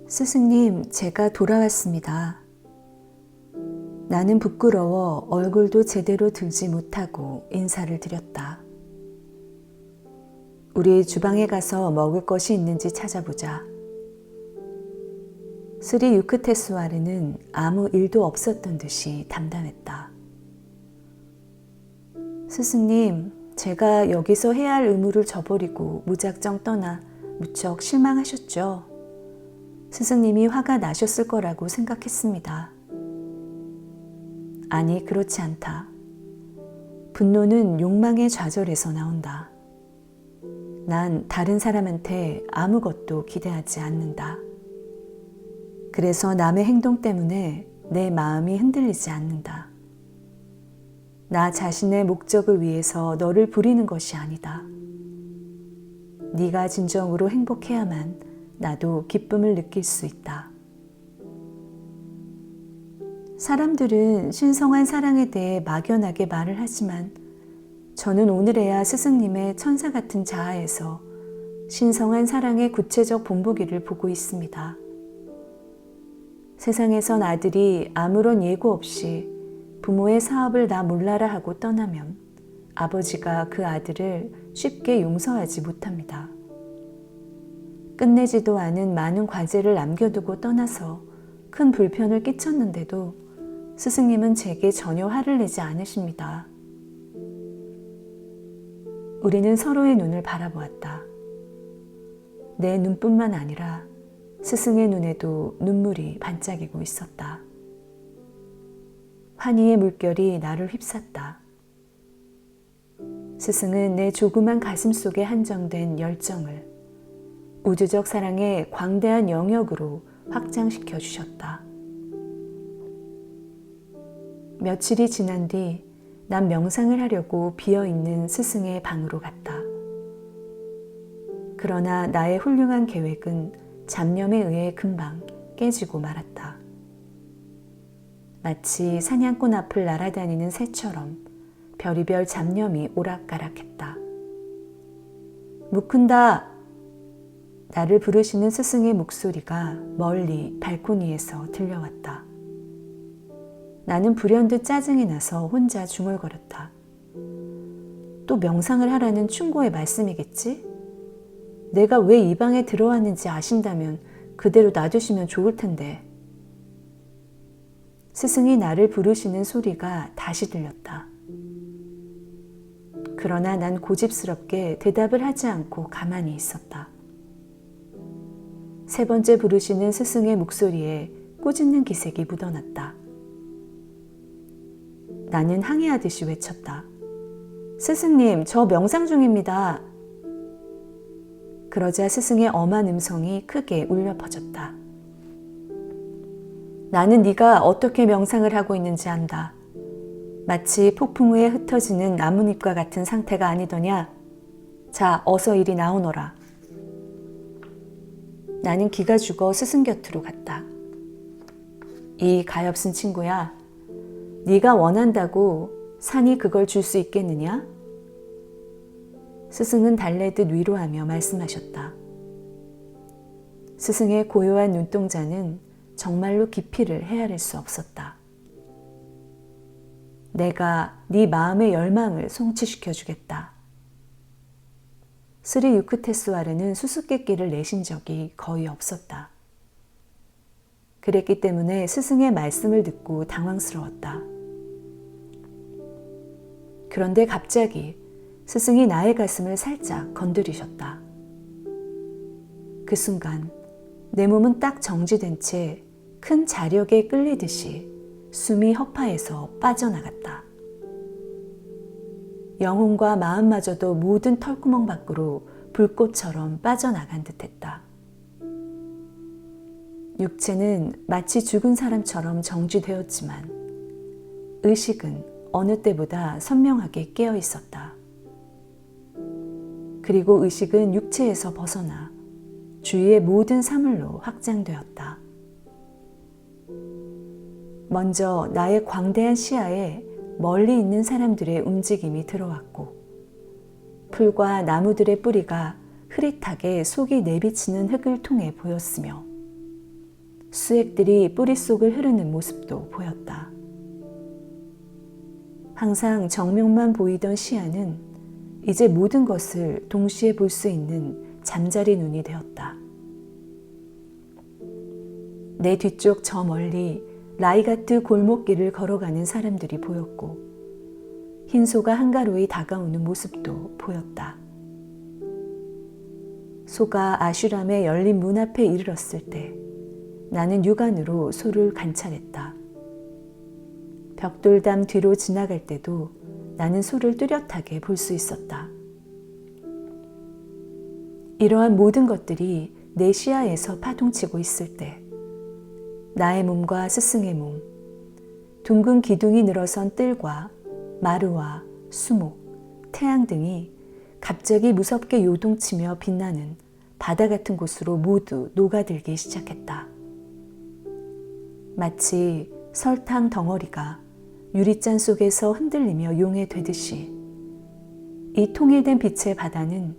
스승님, 제가 돌아왔습니다. 나는 부끄러워 얼굴도 제대로 들지 못하고 인사를 드렸다. 우리 주방에 가서 먹을 것이 있는지 찾아보자. 스리 유크테스와르는 아무 일도 없었던 듯이 담담했다. 스승님, 제가 여기서 해야 할 의무를 저버리고 무작정 떠나 무척 실망하셨죠? 스승님이 화가 나셨을 거라고 생각했습니다. 아니, 그렇지 않다. 분노는 욕망의 좌절에서 나온다. 난 다른 사람한테 아무것도 기대하지 않는다. 그래서 남의 행동 때문에 내 마음이 흔들리지 않는다. 나 자신의 목적을 위해서 너를 부리는 것이 아니다. 네가 진정으로 행복해야만 나도 기쁨을 느낄 수 있다. 사람들은 신성한 사랑에 대해 막연하게 말을 하지만 저는 오늘에야 스승님의 천사 같은 자아에서 신성한 사랑의 구체적 본보기를 보고 있습니다. 세상에선 아들이 아무런 예고 없이 부모의 사업을 나 몰라라 하고 떠나면 아버지가 그 아들을 쉽게 용서하지 못합니다. 끝내지도 않은 많은 과제를 남겨두고 떠나서 큰 불편을 끼쳤는데도 스승님은 제게 전혀 화를 내지 않으십니다. 우리는 서로의 눈을 바라보았다. 내 눈뿐만 아니라 스승의 눈에도 눈물이 반짝이고 있었다. 환희의 물결이 나를 휩쌌다. 스승은 내 조그만 가슴 속에 한정된 열정을 우주적 사랑의 광대한 영역으로 확장시켜 주셨다. 며칠이 지난 뒤 난 명상을 하려고 비어있는 스승의 방으로 갔다. 그러나 나의 훌륭한 계획은 잡념에 의해 금방 깨지고 말았다. 마치 사냥꾼 앞을 날아다니는 새처럼 별의별 잡념이 오락가락했다. 무쿤다! 나를 부르시는 스승의 목소리가 멀리 발코니에서 들려왔다. 나는 불현듯 짜증이 나서 혼자 중얼거렸다. 또 명상을 하라는 충고의 말씀이겠지? 내가 왜 이 방에 들어왔는지 아신다면 그대로 놔두시면 좋을 텐데. 스승이 나를 부르시는 소리가 다시 들렸다. 그러나 난 고집스럽게 대답을 하지 않고 가만히 있었다. 세 번째 부르시는 스승의 목소리에 꾸짖는 기색이 묻어났다. 나는 항해하듯이 외쳤다. 스승님, 저 명상 중입니다. 그러자 스승의 엄한 음성이 크게 울려 퍼졌다. 나는 네가 어떻게 명상을 하고 있는지 안다. 마치 폭풍 후에 흩어지는 나뭇잎과 같은 상태가 아니더냐. 자, 어서 이리 나오너라. 나는 기가 죽어 스승 곁으로 갔다. 이 가엾은 친구야. 네가 원한다고 산이 그걸 줄 수 있겠느냐? 스승은 달래듯 위로하며 말씀하셨다. 스승의 고요한 눈동자는 정말로 깊이를 헤아릴 수 없었다. 내가 네 마음의 열망을 성취시켜 주겠다. 스리 유크테스와르는 수수께끼를 내신 적이 거의 없었다. 그랬기 때문에 스승의 말씀을 듣고 당황스러웠다. 그런데 갑자기 스승이 나의 가슴을 살짝 건드리셨다. 그 순간 내 몸은 딱 정지된 채 큰 자력에 끌리듯이 숨이 허파에서 빠져나갔다. 영혼과 마음마저도 모든 털구멍 밖으로 불꽃처럼 빠져나간 듯했다. 육체는 마치 죽은 사람처럼 정지되었지만 의식은 어느 때보다 선명하게 깨어 있었다. 그리고 의식은 육체에서 벗어나 주위의 모든 사물로 확장되었다. 먼저 나의 광대한 시야에 멀리 있는 사람들의 움직임이 들어왔고 풀과 나무들의 뿌리가 흐릿하게 속이 내비치는 흙을 통해 보였으며 수액들이 뿌리 속을 흐르는 모습도 보였다. 항상 정면만 보이던 시야는 이제 모든 것을 동시에 볼 수 있는 잠자리 눈이 되었다. 내 뒤쪽 저 멀리 라이가트 골목길을 걸어가는 사람들이 보였고 흰 소가 한가로이 다가오는 모습도 보였다. 소가 아슈람의 열린 문 앞에 이르렀을 때 나는 육안으로 소를 관찰했다. 벽돌담 뒤로 지나갈 때도 나는 소를 뚜렷하게 볼 수 있었다. 이러한 모든 것들이 내 시야에서 파동치고 있을 때 나의 몸과 스승의 몸, 둥근 기둥이 늘어선 뜰과 마루와 수목, 태양 등이 갑자기 무섭게 요동치며 빛나는 바다 같은 곳으로 모두 녹아들기 시작했다. 마치 설탕 덩어리가 유리잔 속에서 흔들리며 용해되듯이 이 통일된 빛의 바다는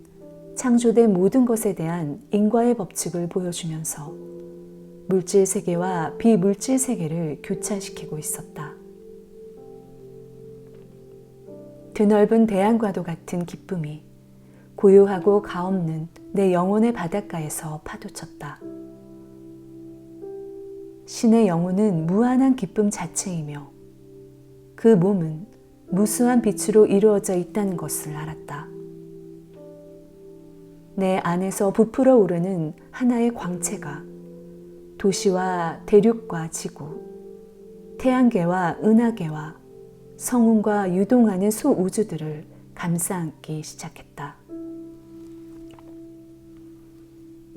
창조된 모든 것에 대한 인과의 법칙을 보여주면서 물질 세계와 비물질 세계를 교차시키고 있었다. 드넓은 대양과도 같은 기쁨이 고요하고 가없는 내 영혼의 바닷가에서 파도쳤다. 신의 영혼은 무한한 기쁨 자체이며 그 몸은 무수한 빛으로 이루어져 있다는 것을 알았다. 내 안에서 부풀어 오르는 하나의 광채가 도시와 대륙과 지구, 태양계와 은하계와 성운과 유동하는 소우주들을 감싸안기 시작했다.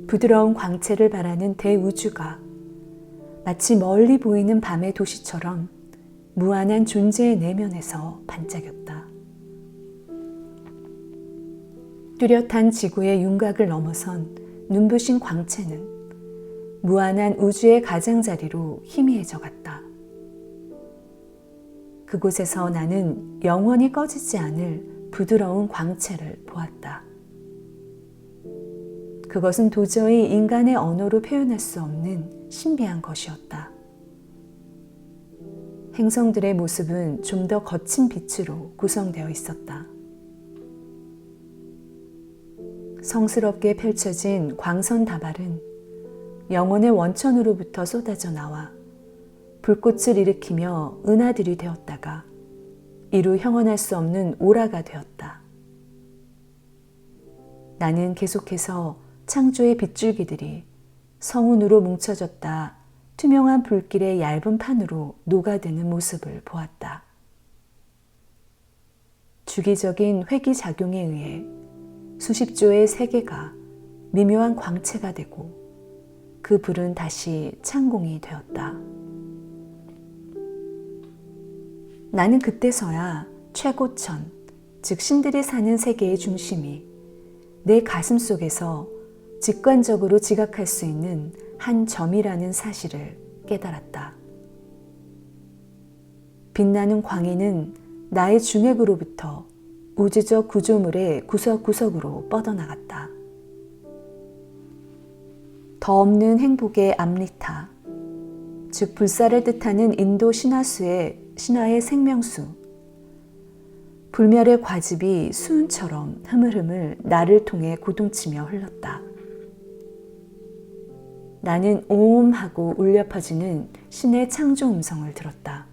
부드러운 광채를 바라는 대우주가 마치 멀리 보이는 밤의 도시처럼 무한한 존재의 내면에서 반짝였다. 뚜렷한 지구의 윤곽을 넘어선 눈부신 광채는 무한한 우주의 가장자리로 희미해져 갔다. 그곳에서 나는 영원히 꺼지지 않을 부드러운 광채를 보았다. 그것은 도저히 인간의 언어로 표현할 수 없는 신비한 것이었다. 행성들의 모습은 좀 더 거친 빛으로 구성되어 있었다. 성스럽게 펼쳐진 광선 다발은 영혼의 원천으로부터 쏟아져 나와 불꽃을 일으키며 은하들이 되었다가 이루 형언할 수 없는 오라가 되었다. 나는 계속해서 창조의 빗줄기들이 성운으로 뭉쳐졌다 투명한 불길의 얇은 판으로 녹아드는 모습을 보았다. 주기적인 회귀작용에 의해 수십 조의 세계가 미묘한 광채가 되고 그 불은 다시 창공이 되었다. 나는 그때서야 최고천, 즉 신들이 사는 세계의 중심이 내 가슴 속에서 직관적으로 지각할 수 있는 한 점이라는 사실을 깨달았다. 빛나는 광해는 나의 중핵으로부터 우주적 구조물의 구석구석으로 뻗어나갔다. 더 없는 행복의 암리타, 즉 불사를 뜻하는 인도 신화의 생명수, 불멸의 과즙이 수은처럼 흐물흐물 나를 통해 고동치며 흘렀다. 나는 오음 하고 울려 퍼지는 신의 창조 음성을 들었다.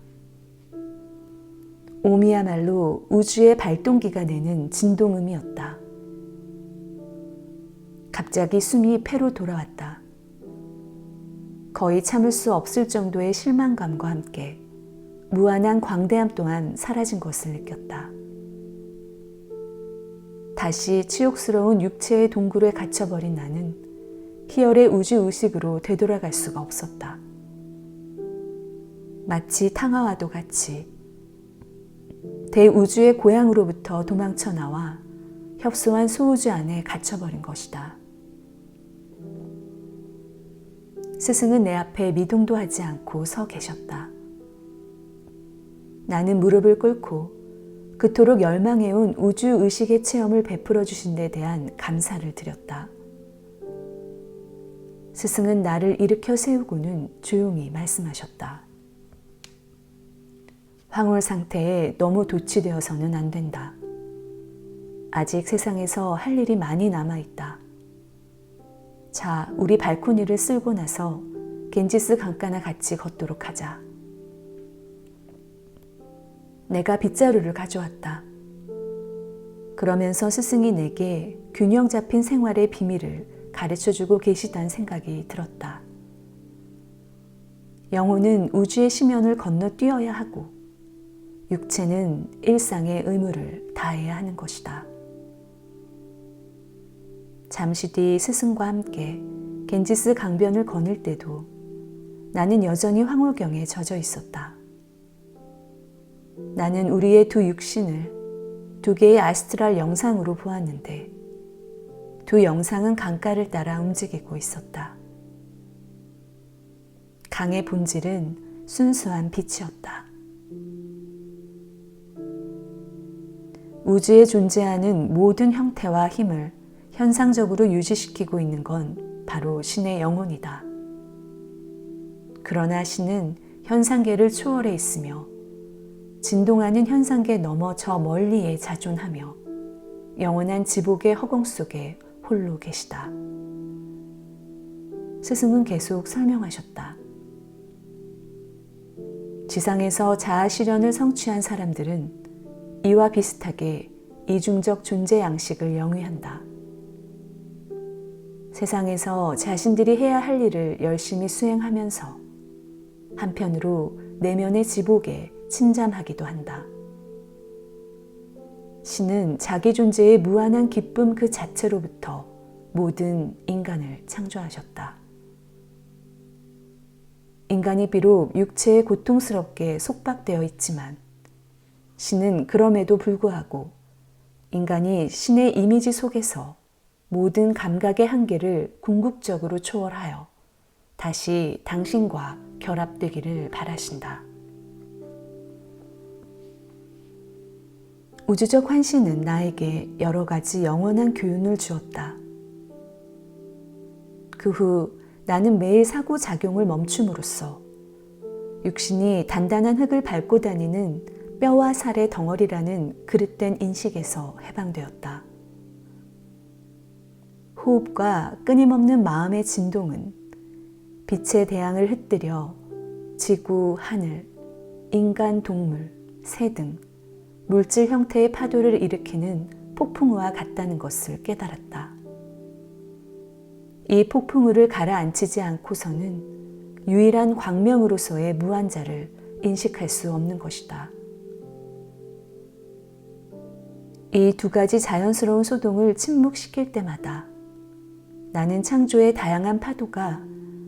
오미야말로 우주의 발동기가 내는 진동음이었다. 갑자기 숨이 폐로 돌아왔다. 거의 참을 수 없을 정도의 실망감과 함께 무한한 광대함 또한 사라진 것을 느꼈다. 다시 치욕스러운 육체의 동굴에 갇혀버린 나는 희열의 우주의식으로 되돌아갈 수가 없었다. 마치 탕화와도 같이 대우주의 고향으로부터 도망쳐 나와 협소한 소우주 안에 갇혀버린 것이다. 스승은 내 앞에 미동도 하지 않고 서 계셨다. 나는 무릎을 꿇고 그토록 열망해온 우주의식의 체험을 베풀어 주신 데 대한 감사를 드렸다. 스승은 나를 일으켜 세우고는 조용히 말씀하셨다. 황홀 상태에 너무 도취되어서는 안 된다. 아직 세상에서 할 일이 많이 남아있다. 자, 우리 발코니를 쓸고 나서 겐지스 강가나 같이 걷도록 하자. 내가 빗자루를 가져왔다. 그러면서 스승이 내게 균형 잡힌 생활의 비밀을 가르쳐주고 계시다는 생각이 들었다. 영혼은 우주의 심연을 건너뛰어야 하고 육체는 일상의 의무를 다해야 하는 것이다. 잠시 뒤 스승과 함께 겐지스 강변을 거닐 때도 나는 여전히 황홀경에 젖어 있었다. 나는 우리의 두 육신을 두 개의 아스트랄 영상으로 보았는데 두 영상은 강가를 따라 움직이고 있었다. 강의 본질은 순수한 빛이었다. 우주에 존재하는 모든 형태와 힘을 현상적으로 유지시키고 있는 건 바로 신의 영혼이다. 그러나 신은 현상계를 초월해 있으며 진동하는 현상계 너머 저 멀리에 자존하며 영원한 지복의 허공 속에 홀로 계시다. 스승은 계속 설명하셨다. 지상에서 자아 실현을 성취한 사람들은 이와 비슷하게 이중적 존재 양식을 영위한다. 세상에서 자신들이 해야 할 일을 열심히 수행하면서 한편으로 내면의 지복에 침잠하기도 한다. 신은 자기 존재의 무한한 기쁨 그 자체로부터 모든 인간을 창조하셨다. 인간이 비록 육체에 고통스럽게 속박되어 있지만 신은 그럼에도 불구하고 인간이 신의 이미지 속에서 모든 감각의 한계를 궁극적으로 초월하여 다시 당신과 결합되기를 바라신다. 우주적 환신은 나에게 여러 가지 영원한 교훈을 주었다. 그 후 나는 매일 사고작용을 멈춤으로써 육신이 단단한 흙을 밟고 다니는 뼈와 살의 덩어리라는 그릇된 인식에서 해방되었다. 호흡과 끊임없는 마음의 진동은 빛의 대양을 흩뜨려 지구, 하늘, 인간, 동물, 새 등 물질 형태의 파도를 일으키는 폭풍우와 같다는 것을 깨달았다. 이 폭풍우를 가라앉히지 않고서는 유일한 광명으로서의 무한자를 인식할 수 없는 것이다. 이 두 가지 자연스러운 소동을 침묵시킬 때마다 나는 창조의 다양한 파도가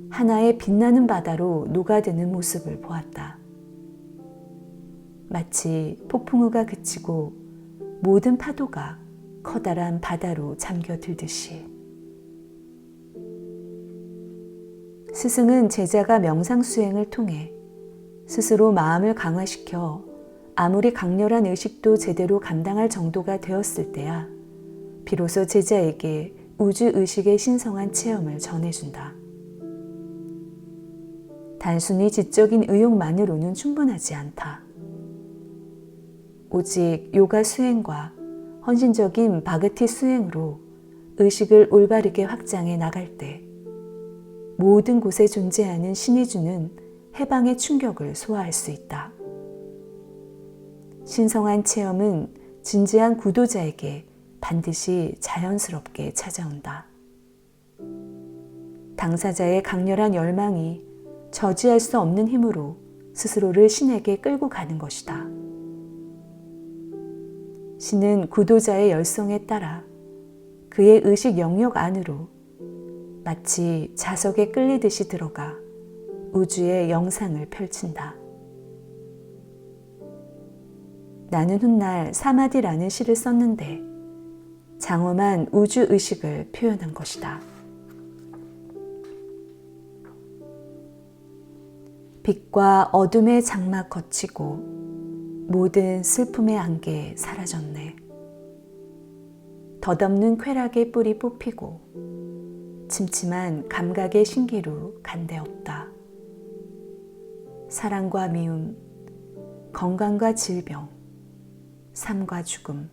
하나의 빛나는 바다로 녹아드는 모습을 보았다. 마치 폭풍우가 그치고 모든 파도가 커다란 바다로 잠겨들듯이. 스승은 제자가 명상 수행을 통해 스스로 마음을 강화시켜 아무리 강렬한 의식도 제대로 감당할 정도가 되었을 때야 비로소 제자에게 우주의식의 신성한 체험을 전해준다. 단순히 지적인 의욕만으로는 충분하지 않다. 오직 요가 수행과 헌신적인 바그티 수행으로 의식을 올바르게 확장해 나갈 때 모든 곳에 존재하는 신이 주는 해방의 충격을 소화할 수 있다. 신성한 체험은 진지한 구도자에게 반드시 자연스럽게 찾아온다. 당사자의 강렬한 열망이 저지할 수 없는 힘으로 스스로를 신에게 끌고 가는 것이다. 신은 구도자의 열성에 따라 그의 의식 영역 안으로 마치 자석에 끌리듯이 들어가 우주의 영상을 펼친다. 나는 훗날 사마디라는 시를 썼는데 장엄한 우주의식을 표현한 것이다. 빛과 어둠의 장막 거치고 모든 슬픔의 안개 사라졌네. 덧없는 쾌락의 뿔이 뽑히고 침침한 감각의 신기루 간데 없다. 사랑과 미움, 건강과 질병, 삶과 죽음.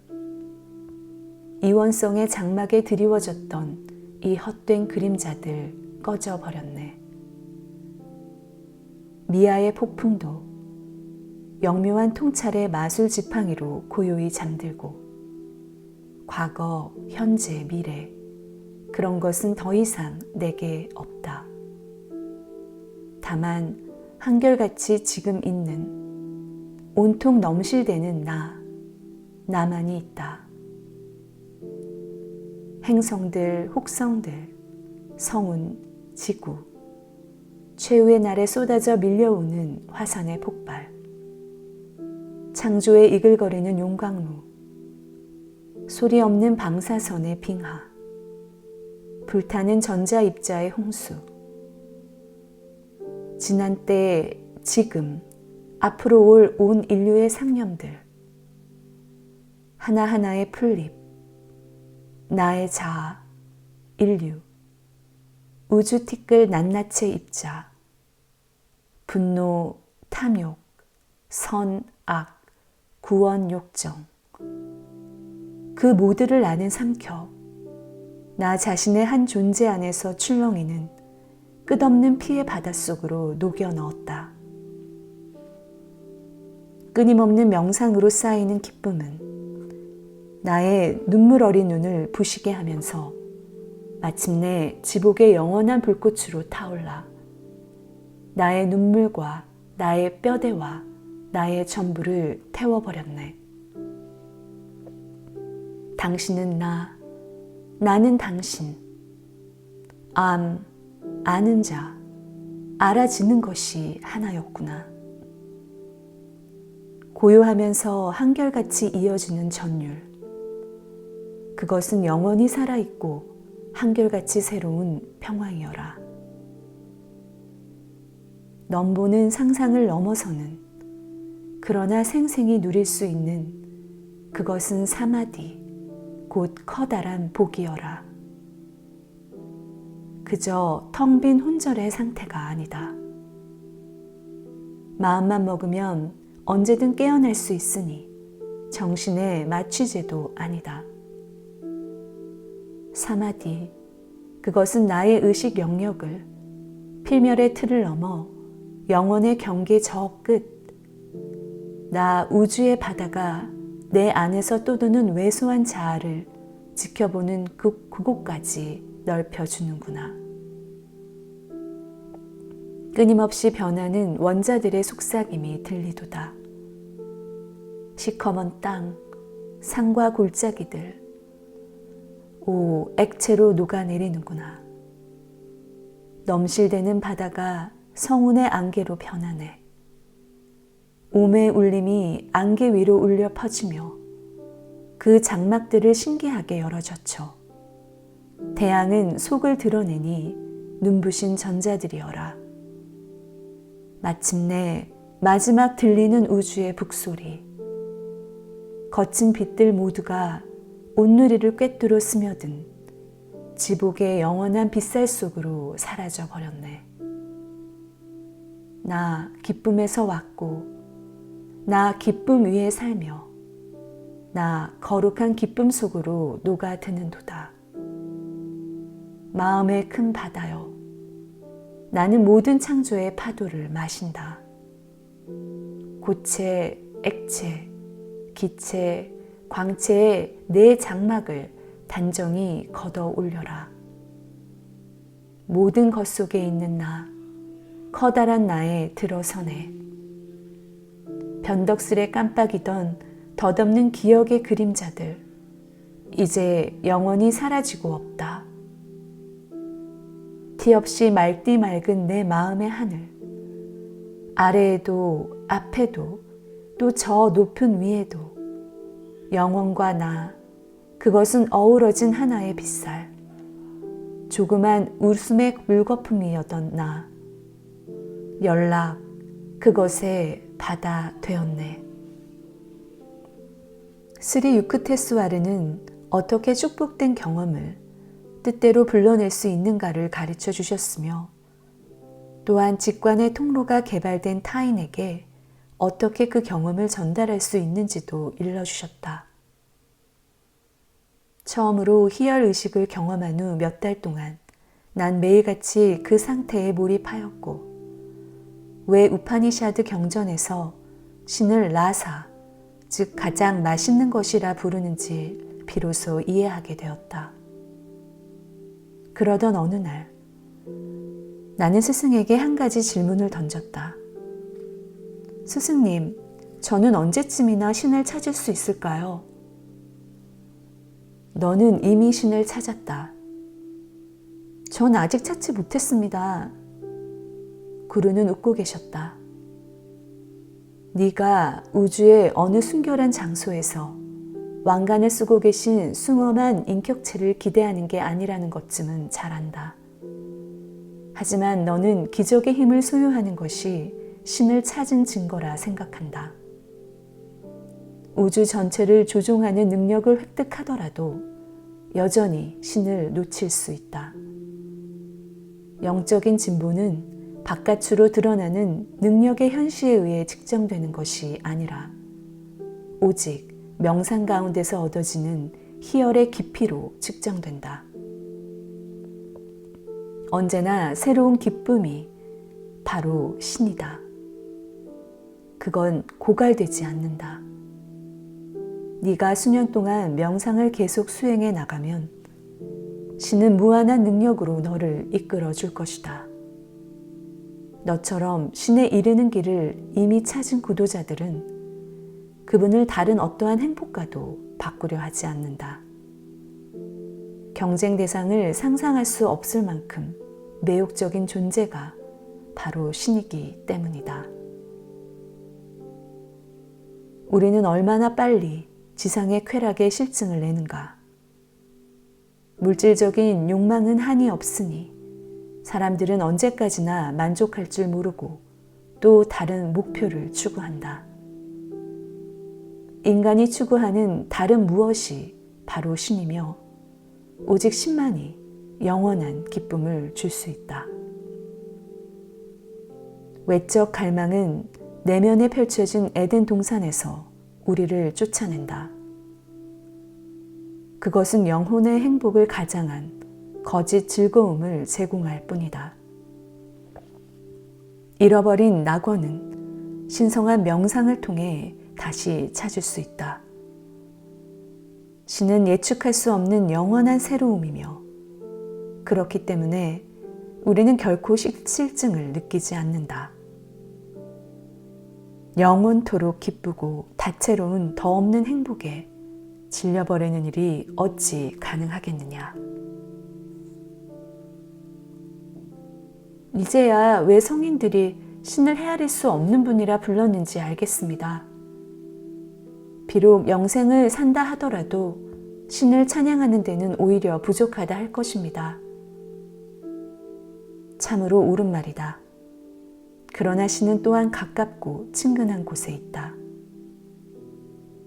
이원성의 장막에 드리워졌던 이 헛된 그림자들 꺼져버렸네. 미아의 폭풍도 영묘한 통찰의 마술 지팡이로 고요히 잠들고 과거, 현재, 미래 그런 것은 더 이상 내게 없다. 다만 한결같이 지금 있는 온통 넘실대는 나만이 있다. 행성들, 혹성들, 성운, 지구, 최후의 날에 쏟아져 밀려오는 화산의 폭발, 창조에 이글거리는 용광로, 소리 없는 방사선의 빙하, 불타는 전자입자의 홍수, 지난 때, 지금, 앞으로 올 온 인류의 상념들, 하나하나의 풀립, 나의 자아, 인류, 우주 티끌 낱낱의 입자, 분노, 탐욕, 선, 악, 구원, 욕정, 그 모두를 나는 삼켜 나 자신의 한 존재 안에서 출렁이는 끝없는 피의 바닷속으로 녹여 넣었다. 끊임없는 명상으로 쌓이는 기쁨은 나의 눈물 어린 눈을 부시게 하면서 마침내 지복의 영원한 불꽃으로 타올라 나의 눈물과 나의 뼈대와 나의 전부를 태워버렸네. 당신은 나는 당신. 아는 자, 알아지는 것이 하나였구나. 고요하면서 한결같이 이어지는 전율. 그것은 영원히 살아있고 한결같이 새로운 평화이여라. 넘보는 상상을 넘어서는 그러나 생생히 누릴 수 있는 그것은 사마디, 곧 커다란 복이여라. 그저 텅 빈 혼절의 상태가 아니다. 마음만 먹으면 언제든 깨어날 수 있으니 정신의 마취제도 아니다. 사마디, 그것은 나의 의식 영역을 필멸의 틀을 넘어 영원의 경계 저 끝, 나 우주의 바다가 내 안에서 떠도는 왜소한 자아를 지켜보는 그곳까지 넓혀주는구나. 끊임없이 변하는 원자들의 속삭임이 들리도다. 시커먼 땅, 산과 골짜기들, 오, 액체로 녹아내리는구나. 넘실대는 바다가 성운의 안개로 변하네. 오의 울림이 안개 위로 울려 퍼지며 그 장막들을 신기하게 열어젖혀 태양은 속을 드러내니 눈부신 전자들이여라. 마침내 마지막 들리는 우주의 북소리. 거친 빛들 모두가 온누리를 꿰뚫어 스며든 지복의 영원한 빛살 속으로 사라져 버렸네. 나 기쁨에서 왔고 나 기쁨 위에 살며 나 거룩한 기쁨 속으로 녹아드는도다. 마음의 큰 바다여, 나는 모든 창조의 파도를 마신다. 고체, 액체, 기체, 광채의 내 장막을 단정히 걷어 올려라. 모든 것 속에 있는 나, 커다란 나에 들어서네. 변덕스레 깜빡이던 덧없는 기억의 그림자들, 이제 영원히 사라지고 없다. 티 없이 맑디 맑은 내 마음의 하늘, 아래에도 앞에도 또 저 높은 위에도 영혼과 나, 그것은 어우러진 하나의 빛살, 조그만 웃음의 물거품이었던 나, 연락, 그것의 바다 되었네. 스리 유크테스와르는 어떻게 축복된 경험을 뜻대로 불러낼 수 있는가를 가르쳐 주셨으며 또한 직관의 통로가 개발된 타인에게 어떻게 그 경험을 전달할 수 있는지도 일러주셨다. 처음으로 희열의식을 경험한 후 몇 달 동안 난 매일같이 그 상태에 몰입하였고 왜 우파니샤드 경전에서 신을 라사, 즉 가장 맛있는 것이라 부르는지 비로소 이해하게 되었다. 그러던 어느 날 나는 스승에게 한 가지 질문을 던졌다. 스승님, 저는 언제쯤이나 신을 찾을 수 있을까요? 너는 이미 신을 찾았다. 전 아직 찾지 못했습니다. 구루는 웃고 계셨다. 네가 우주의 어느 순결한 장소에서 왕관을 쓰고 계신 숭엄한 인격체를 기대하는 게 아니라는 것쯤은 잘 안다. 하지만 너는 기적의 힘을 소유하는 것이 신을 찾은 증거라 생각한다. 우주 전체를 조종하는 능력을 획득하더라도 여전히 신을 놓칠 수 있다. 영적인 진보는 바깥으로 드러나는 능력의 현시에 의해 측정되는 것이 아니라 오직 명상 가운데서 얻어지는 희열의 깊이로 측정된다. 언제나 새로운 기쁨이 바로 신이다. 그건 고갈되지 않는다. 네가 수년 동안 명상을 계속 수행해 나가면 신은 무한한 능력으로 너를 이끌어 줄 것이다. 너처럼 신에 이르는 길을 이미 찾은 구도자들은 그분을 다른 어떠한 행복과도 바꾸려 하지 않는다. 경쟁 대상을 상상할 수 없을 만큼 매혹적인 존재가 바로 신이기 때문이다. 우리는 얼마나 빨리 지상의 쾌락에 실증을 내는가. 물질적인 욕망은 한이 없으니 사람들은 언제까지나 만족할 줄 모르고 또 다른 목표를 추구한다. 인간이 추구하는 다른 무엇이 바로 신이며 오직 신만이 영원한 기쁨을 줄 수 있다. 외적 갈망은 내면에 펼쳐진 에덴 동산에서 우리를 쫓아낸다. 그것은 영혼의 행복을 가장한 거짓 즐거움을 제공할 뿐이다. 잃어버린 낙원은 신성한 명상을 통해 다시 찾을 수 있다. 신은 예측할 수 없는 영원한 새로움이며 그렇기 때문에 우리는 결코 실증을 느끼지 않는다. 영원토록 기쁘고 다채로운 더 없는 행복에 질려버리는 일이 어찌 가능하겠느냐. 이제야 왜 성인들이 신을 헤아릴 수 없는 분이라 불렀는지 알겠습니다. 비록 영생을 산다 하더라도 신을 찬양하는 데는 오히려 부족하다 할 것입니다. 참으로 옳은 말이다. 그러나 신은 또한 가깝고 친근한 곳에 있다.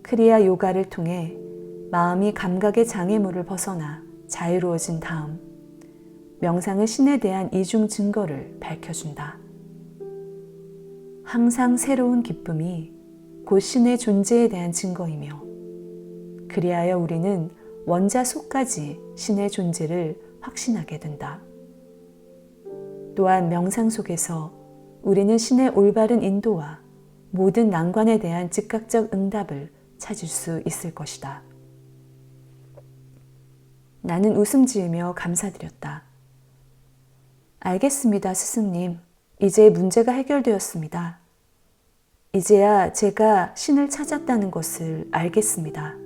크리아 요가를 통해 마음이 감각의 장애물을 벗어나 자유로워진 다음 명상은 신에 대한 이중 증거를 밝혀준다. 항상 새로운 기쁨이 곧 신의 존재에 대한 증거이며 그리하여 우리는 원자 속까지 신의 존재를 확신하게 된다. 또한 명상 속에서 우리는 신의 올바른 인도와 모든 난관에 대한 즉각적 응답을 찾을 수 있을 것이다. 나는 웃음 지으며 감사드렸다. 알겠습니다, 스승님. 이제 문제가 해결되었습니다. 이제야 제가 신을 찾았다는 것을 알겠습니다.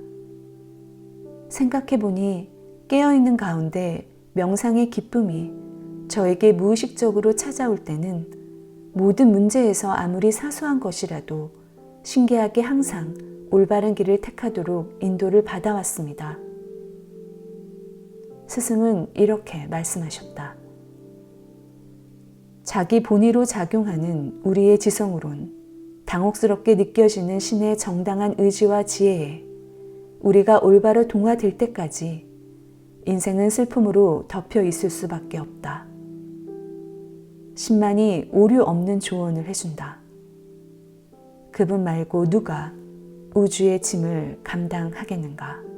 생각해보니 깨어있는 가운데 명상의 기쁨이 저에게 무의식적으로 찾아올 때는 모든 문제에서 아무리 사소한 것이라도 신기하게 항상 올바른 길을 택하도록 인도를 받아왔습니다. 스승은 이렇게 말씀하셨다. 자기 본의로 작용하는 우리의 지성으론 당혹스럽게 느껴지는 신의 정당한 의지와 지혜에 우리가 올바로 동화될 때까지 인생은 슬픔으로 덮여 있을 수밖에 없다. 신만이 오류 없는 조언을 해준다. 그분 말고 누가 우주의 짐을 감당하겠는가?